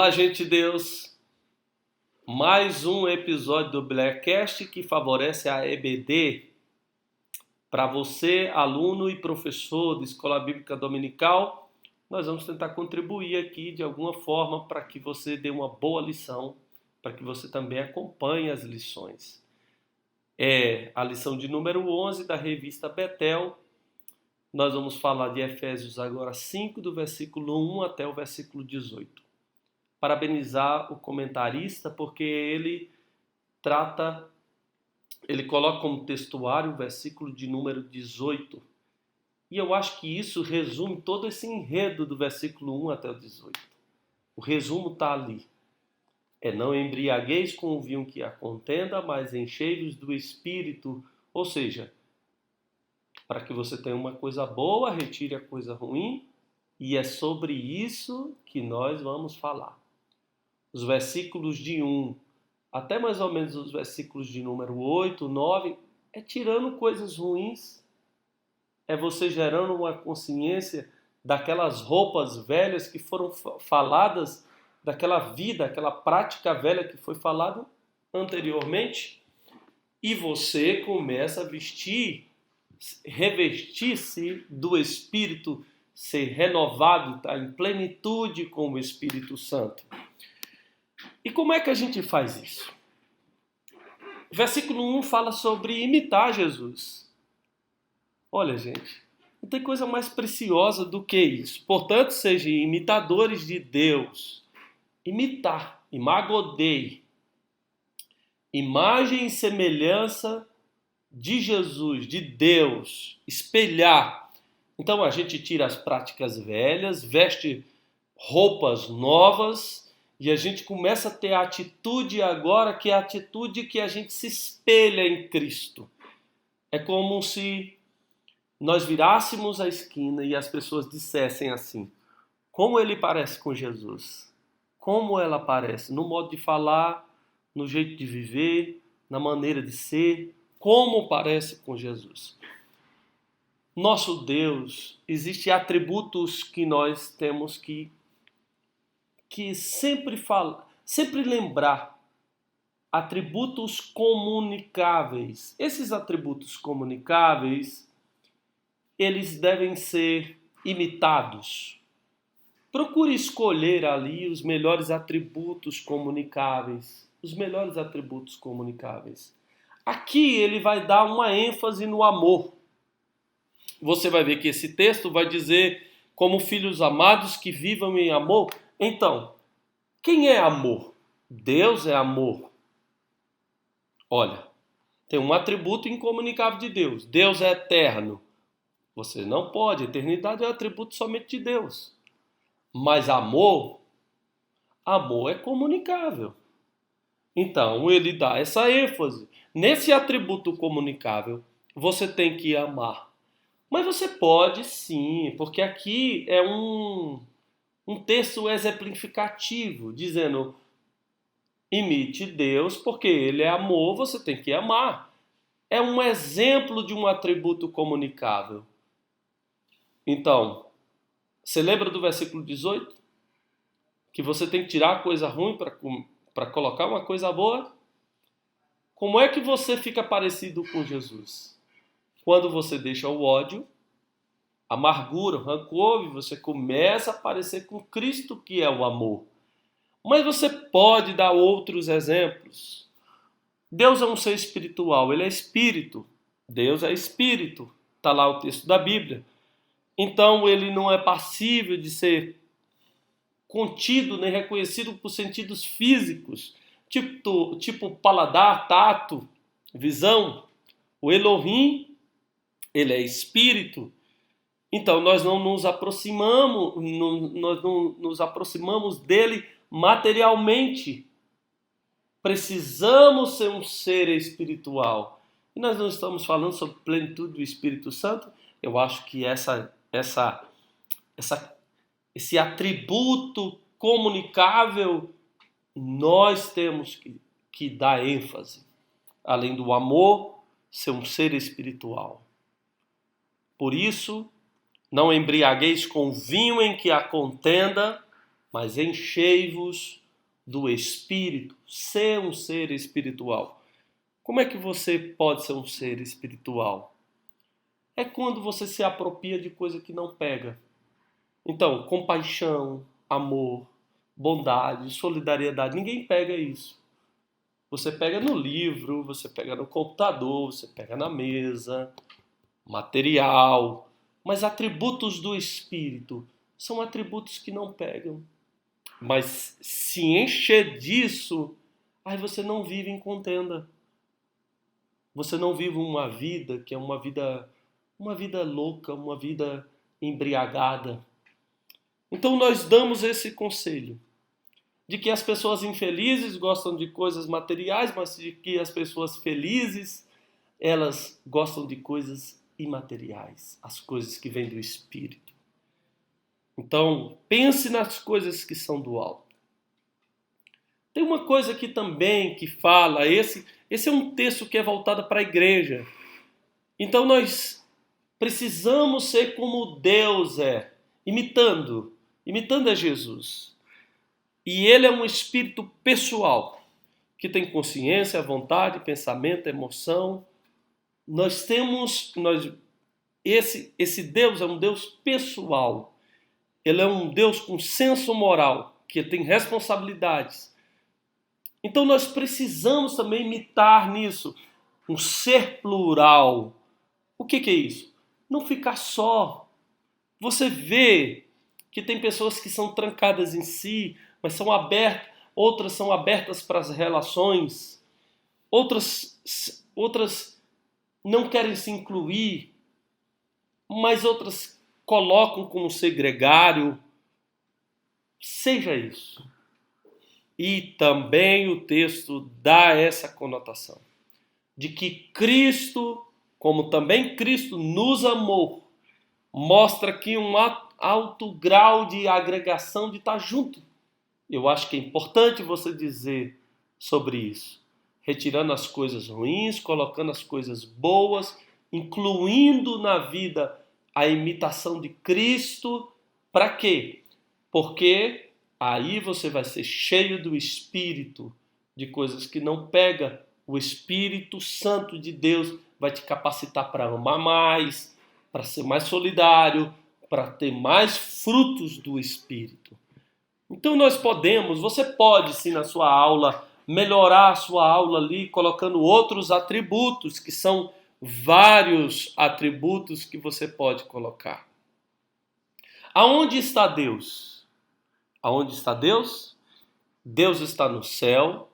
Olá, gente de Deus. Mais um episódio do Blackcast que favorece a EBD. Para você, aluno e professor de Escola Bíblica Dominical, nós vamos tentar contribuir aqui de alguma forma para que você dê uma boa lição, para que você também acompanhe as lições. É a lição de número 11 da revista Betel. Nós vamos falar de Efésios agora 5, do versículo 1 até o versículo 18. Parabenizar o comentarista, porque ele coloca como textuário o versículo de número 18. E eu acho que isso resume todo esse enredo do versículo 1 até o 18. O resumo está ali. Não embriagueis com o vinho que a contenda, mas enchei-vos do Espírito. Ou seja, para que você tenha uma coisa boa, retire a coisa ruim. E é sobre isso que nós vamos falar. Os versículos de 1 até mais ou menos os versículos de número 8, 9, é tirando coisas ruins, é você gerando uma consciência daquelas roupas velhas que foram faladas, daquela vida, aquela prática velha que foi falada anteriormente, e você começa a revestir-se do Espírito, ser renovado, tá em plenitude com o Espírito Santo. E como é que a gente faz isso? O versículo 1 fala sobre imitar Jesus. Olha, gente, não tem coisa mais preciosa do que isso. Portanto, sejam imitadores de Deus. Imitar, imagodei. Imagem e semelhança de Jesus, de Deus. Espelhar. Então a gente tira as práticas velhas, veste roupas novas, e a gente começa a ter a atitude agora, que é a atitude que a gente se espelha em Cristo. É como se nós virássemos a esquina e as pessoas dissessem assim: como ele parece com Jesus? Como ela parece? No modo de falar, no jeito de viver, na maneira de ser, como parece com Jesus? Nosso Deus, existem atributos que nós temos que sempre lembrar, atributos comunicáveis. Esses atributos comunicáveis, eles devem ser imitados. Procure escolher ali os melhores atributos comunicáveis. Os melhores atributos comunicáveis. Aqui ele vai dar uma ênfase no amor. Você vai ver que esse texto vai dizer: como filhos amados que vivam em amor. Então, quem é amor? Deus é amor. Olha, tem um atributo incomunicável de Deus. Deus é eterno. Você não pode. Eternidade é um atributo somente de Deus. Mas amor é comunicável. Então, ele dá essa ênfase. Nesse atributo comunicável, você tem que amar. Mas você pode sim, porque aqui é um texto exemplificativo, dizendo: imite Deus, porque ele é amor, você tem que amar. É um exemplo de um atributo comunicável. Então, você lembra do versículo 18? Que você tem que tirar a coisa ruim para colocar uma coisa boa? Como é que você fica parecido com Jesus? Quando você deixa o ódio, amargura, rancor, você começa a parecer com Cristo, que é o amor. Mas você pode dar outros exemplos. Deus é um ser espiritual, ele é espírito. Deus é espírito. Está lá o texto da Bíblia. Então ele não é passível de ser contido nem reconhecido por sentidos físicos, tipo paladar, tato, visão. O Elohim, ele é espírito. Então, nós não nos aproximamos dele materialmente. Precisamos ser um ser espiritual. E nós não estamos falando sobre plenitude do Espírito Santo. Eu acho que esse atributo comunicável nós temos que dar ênfase. Além do amor, ser um ser espiritual. Por isso, não embriagueis com vinho em que há contenda, mas enchei-vos do Espírito. Ser um ser espiritual. Como é que você pode ser um ser espiritual? É quando você se apropria de coisa que não pega. Então, compaixão, amor, bondade, solidariedade, ninguém pega isso. Você pega no livro, você pega no computador, você pega na mesa, material. Mas atributos do Espírito são atributos que não pegam. Mas se encher disso, aí você não vive em contenda. Você não vive uma vida que é uma vida louca, uma vida embriagada. Então nós damos esse conselho de que as pessoas infelizes gostam de coisas materiais, mas de que as pessoas felizes, elas gostam de coisas imateriais, as coisas que vêm do Espírito. Então, pense nas coisas que são do alto. Tem uma coisa aqui também que fala, esse é um texto que é voltado para a igreja. Então nós precisamos ser como Deus é, imitando a Jesus. E ele é um espírito pessoal, que tem consciência, vontade, pensamento, emoção. Esse Deus é um Deus pessoal. Ele é um Deus com senso moral, que tem responsabilidades. Então nós precisamos também imitar nisso um ser plural. O que é isso? Não ficar só. Você vê que tem pessoas que são trancadas em si, mas são abertas, outras são abertas para as relações, outras não querem se incluir, mas outras colocam como ser gregário. Seja isso. E também o texto dá essa conotação de que Cristo, como também Cristo nos amou, mostra aqui um alto grau de agregação, de estar junto. Eu acho que é importante você dizer sobre isso, retirando as coisas ruins, colocando as coisas boas, incluindo na vida a imitação de Cristo. Para quê? Porque aí você vai ser cheio do Espírito, de coisas que não pega. O Espírito Santo de Deus vai te capacitar para amar mais, para ser mais solidário, para ter mais frutos do Espírito. Então você pode sim na sua aula, melhorar a sua aula ali, colocando outros atributos, que são vários atributos que você pode colocar. Aonde está Deus? Aonde está Deus? Deus está no céu,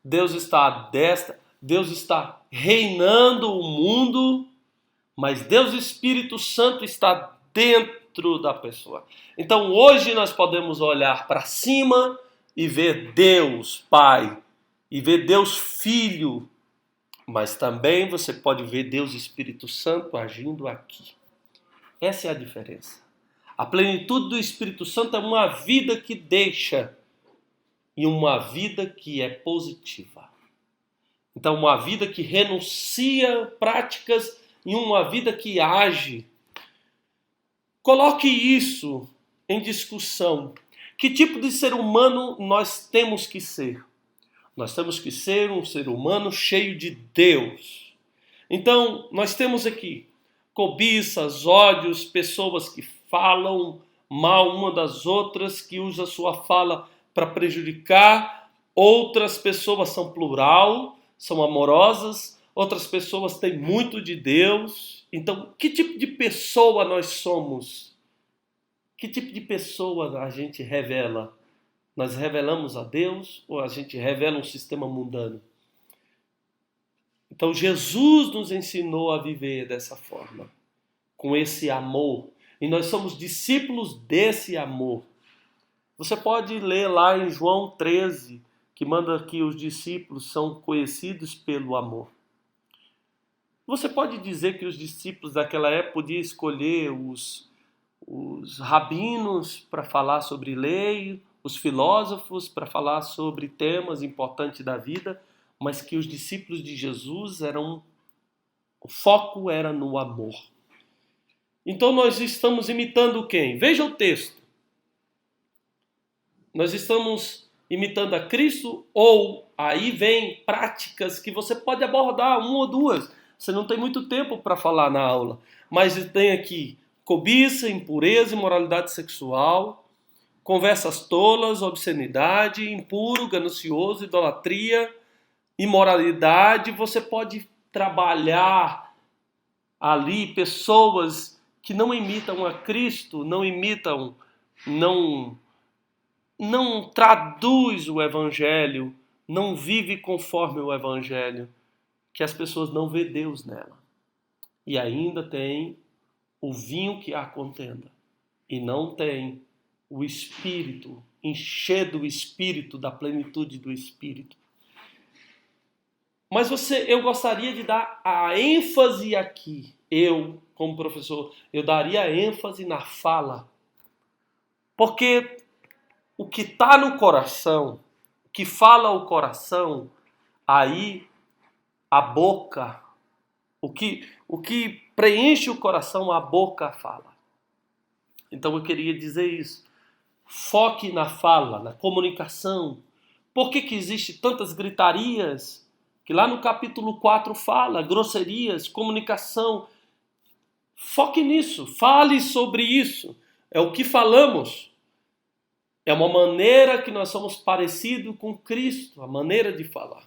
Deus está à destra, Deus está reinando o mundo, mas Deus Espírito Santo está dentro da pessoa. Então hoje nós podemos olhar para cima e ver Deus Pai, e ver Deus Filho, mas também você pode ver Deus Espírito Santo agindo aqui. Essa é a diferença. A plenitude do Espírito Santo é uma vida que deixa e uma vida que é positiva. Então, uma vida que renuncia práticas e uma vida que age. Coloque isso em discussão. Que tipo de ser humano nós temos que ser? Nós temos que ser um ser humano cheio de Deus. Então, nós temos aqui cobiças, ódios, pessoas que falam mal uma das outras, que usam a sua fala para prejudicar. Outras pessoas são plural, são amorosas. Outras pessoas têm muito de Deus. Então, que tipo de pessoa nós somos? Que tipo de pessoa a gente revela? Nós revelamos a Deus ou a gente revela um sistema mundano? Então, Jesus nos ensinou a viver dessa forma, com esse amor. E nós somos discípulos desse amor. Você pode ler lá em João 13, que manda que os discípulos são conhecidos pelo amor. Você pode dizer que os discípulos daquela época podiam escolher os rabinos para falar sobre lei, os filósofos para falar sobre temas importantes da vida, mas que os discípulos de Jesus o foco era no amor. Então nós estamos imitando quem? Veja o texto. Nós estamos imitando a Cristo ou aí vem práticas que você pode abordar, uma ou duas. Você não tem muito tempo para falar na aula, mas tem aqui cobiça, impureza, imoralidade sexual, conversas tolas, obscenidade, impuro, ganancioso, idolatria, imoralidade. Você pode trabalhar ali pessoas que não imitam a Cristo, não traduz o evangelho, não vive conforme o evangelho, que as pessoas não vê Deus nela. E ainda tem o vinho que há contenda, e não tem o Espírito, encher do Espírito, da plenitude do Espírito. Mas eu gostaria de dar a ênfase aqui, como professor, eu daria ênfase na fala, porque o que está no coração, o que fala o coração, aí a boca, o que preenche o coração, a boca fala. Então eu queria dizer isso. Foque na fala, na comunicação. Por que existe tantas gritarias? Que lá no capítulo 4 fala, grosserias, comunicação. Foque nisso, fale sobre isso. É o que falamos. É uma maneira que nós somos parecidos com Cristo, a maneira de falar.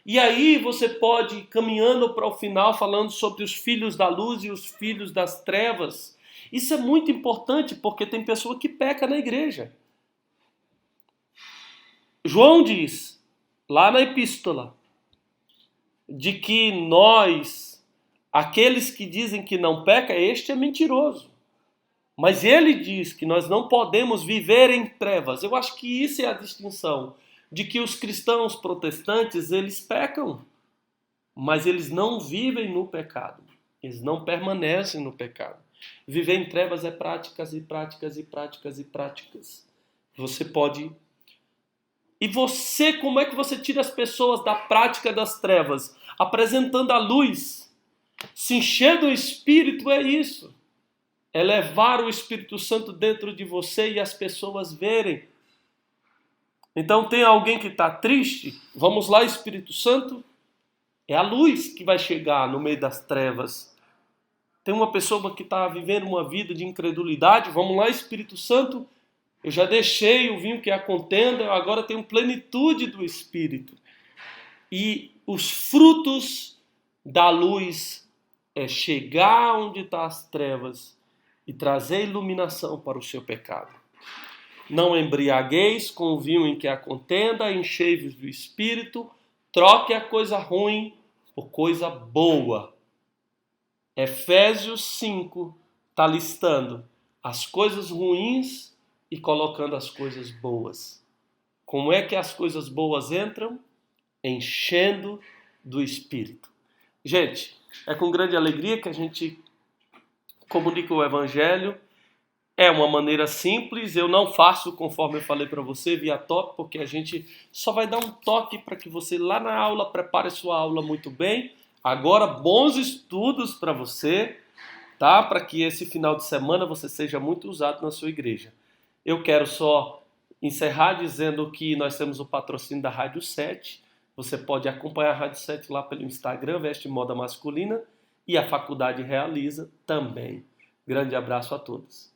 E aí você pode ir caminhando para o final falando sobre os filhos da luz e os filhos das trevas. Isso é muito importante porque tem pessoa que peca na igreja. João diz, lá na epístola, de que nós, aqueles que dizem que não peca, este é mentiroso. Mas ele diz que nós não podemos viver em trevas. Eu acho que isso é a distinção. De que os cristãos protestantes, eles pecam. Mas eles não vivem no pecado. Eles não permanecem no pecado. Viver em trevas é práticas e práticas e práticas e práticas. Você pode... E você, como é que você tira as pessoas da prática das trevas? Apresentando a luz. Se encher do Espírito é isso. É levar o Espírito Santo dentro de você e as pessoas verem. Então tem alguém que está triste? Vamos lá, Espírito Santo. É a luz que vai chegar no meio das trevas. Tem uma pessoa que está vivendo uma vida de incredulidade? Vamos lá, Espírito Santo. Eu já deixei o vinho que é a contenda, agora tenho plenitude do Espírito. E os frutos da luz é chegar onde estão as trevas e trazer iluminação para o seu pecado. Não embriagueis com o vinho em que há contenda, enchei-vos do Espírito, troque a coisa ruim por coisa boa. Efésios 5 está listando as coisas ruins e colocando as coisas boas. Como é que as coisas boas entram? Enchendo do Espírito. Gente, é com grande alegria que a gente comunica o Evangelho. É uma maneira simples, eu não faço conforme eu falei para você via toque, porque a gente só vai dar um toque para que você lá na aula prepare sua aula muito bem. Agora, bons estudos para você, tá? Para que esse final de semana você seja muito usado na sua igreja. Eu quero só encerrar dizendo que nós temos o patrocínio da Rádio 7. Você pode acompanhar a Rádio 7 lá pelo Instagram, Veste Moda Masculina, e a Faculdade Realiza também. Grande abraço a todos.